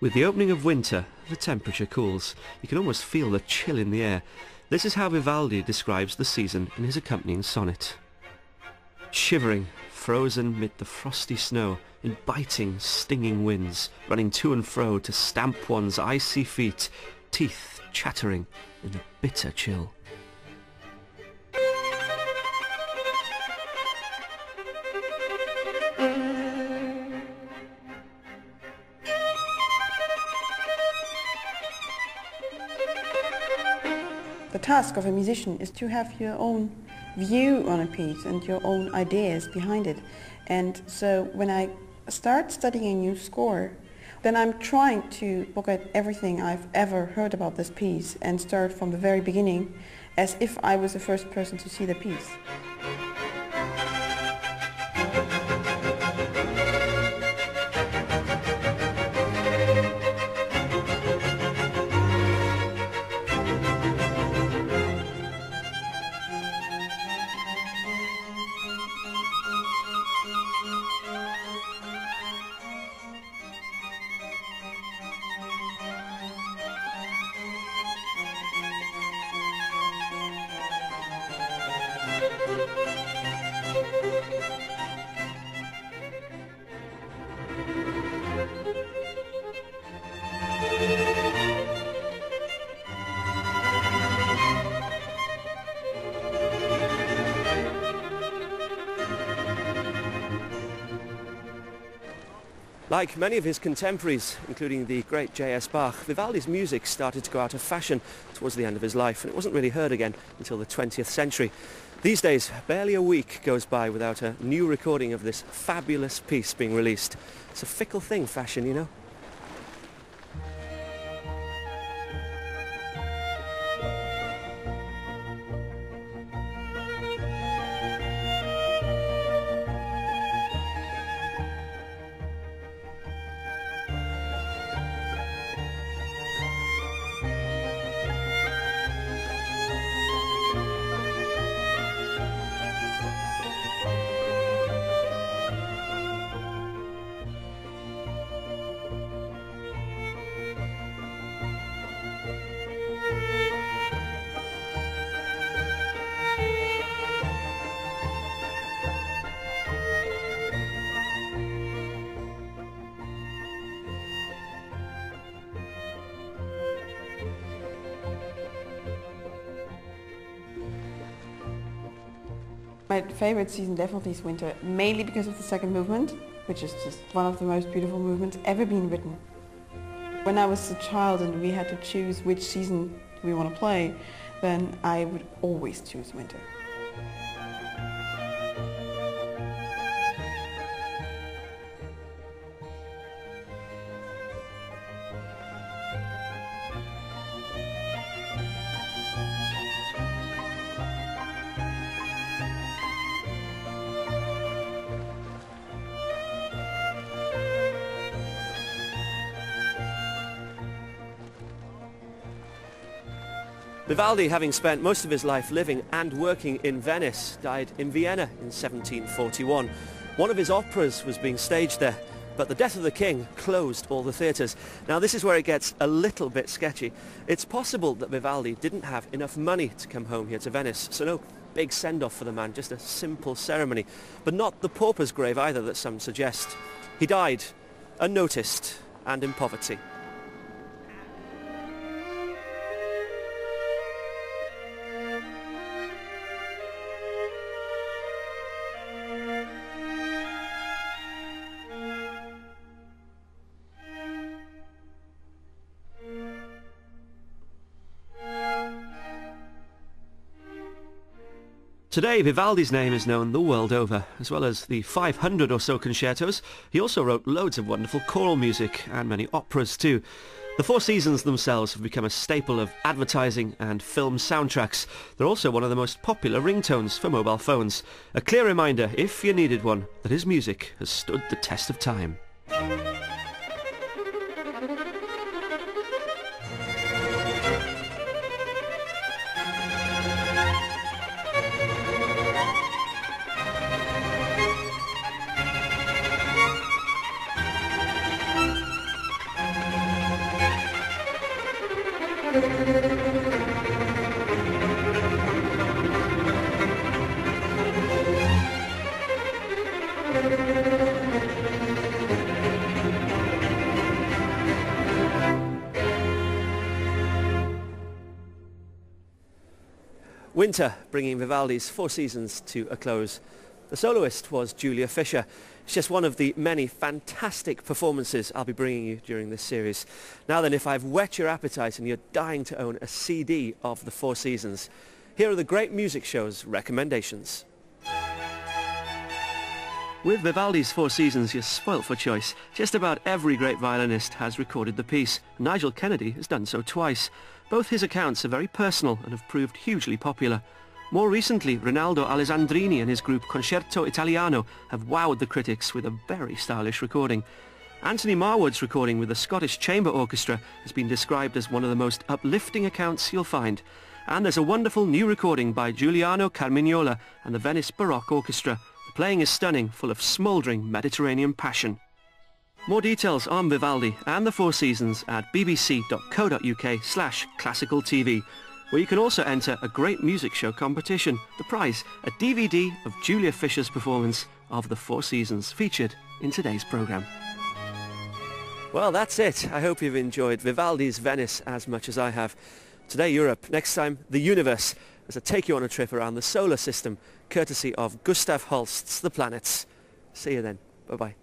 With the opening of winter, the temperature cools. You can almost feel the chill in the air. This is how Vivaldi describes the season in his accompanying sonnet. Shivering, frozen mid the frosty snow, in biting, stinging winds, running to and fro to stamp one's icy feet, teeth chattering in the bitter chill. The task of a musician is to have your own view on a piece and your own ideas behind it. And so when I start studying a new score, then I'm trying to look at everything I've ever heard about this piece and start from the very beginning as if I was the first person to see the piece. Like many of his contemporaries, including the great J.S. Bach, Vivaldi's music started to go out of fashion towards the end of his life, and it wasn't really heard again until the 20th century. These days, barely a week goes by without a new recording of this fabulous piece being released. It's a fickle thing, fashion, you know. My favorite season definitely is winter, mainly because of the second movement, which is just one of the most beautiful movements ever been written. When I was a child and we had to choose which season we want to play, then I would always choose winter. Vivaldi, having spent most of his life living and working in Venice, died in Vienna in 1741. One of his operas was being staged there, but the death of the king closed all the theatres. Now this is where it gets a little bit sketchy. It's possible that Vivaldi didn't have enough money to come home here to Venice, so no big send-off for the man, just a simple ceremony. But not the pauper's grave either that some suggest. He died unnoticed and in poverty. Today, Vivaldi's name is known the world over. As well as the 500 or so concertos, he also wrote loads of wonderful choral music and many operas too. The Four Seasons themselves have become a staple of advertising and film soundtracks. They're also one of the most popular ringtones for mobile phones. A clear reminder, if you needed one, that his music has stood the test of time. Winter, bringing Vivaldi's Four Seasons to a close. The soloist was Julia Fisher. It's just one of the many fantastic performances I'll be bringing you during this series. Now then, if I've whet your appetite and you're dying to own a CD of the Four Seasons, here are the Great Music Show's recommendations. With Vivaldi's Four Seasons, you're spoilt for choice. Just about every great violinist has recorded the piece. Nigel Kennedy has done so twice. Both his accounts are very personal and have proved hugely popular. More recently, Rinaldo Alessandrini and his group Concerto Italiano have wowed the critics with a very stylish recording. Anthony Marwood's recording with the Scottish Chamber Orchestra has been described as one of the most uplifting accounts you'll find. And there's a wonderful new recording by Giuliano Carmignola and the Venice Baroque Orchestra. The playing is stunning, full of smouldering Mediterranean passion. More details on Vivaldi and the Four Seasons at bbc.co.uk/classicaltv, where you can also enter a Great Music Show competition. The prize, a DVD of Julia Fisher's performance of the Four Seasons, featured in today's programme. Well, that's it. I hope you've enjoyed Vivaldi's Venice as much as I have. Today, Europe. Next time, the universe, as I take you on a trip around the solar system, courtesy of Gustav Holst's The Planets. See you then. Bye-bye.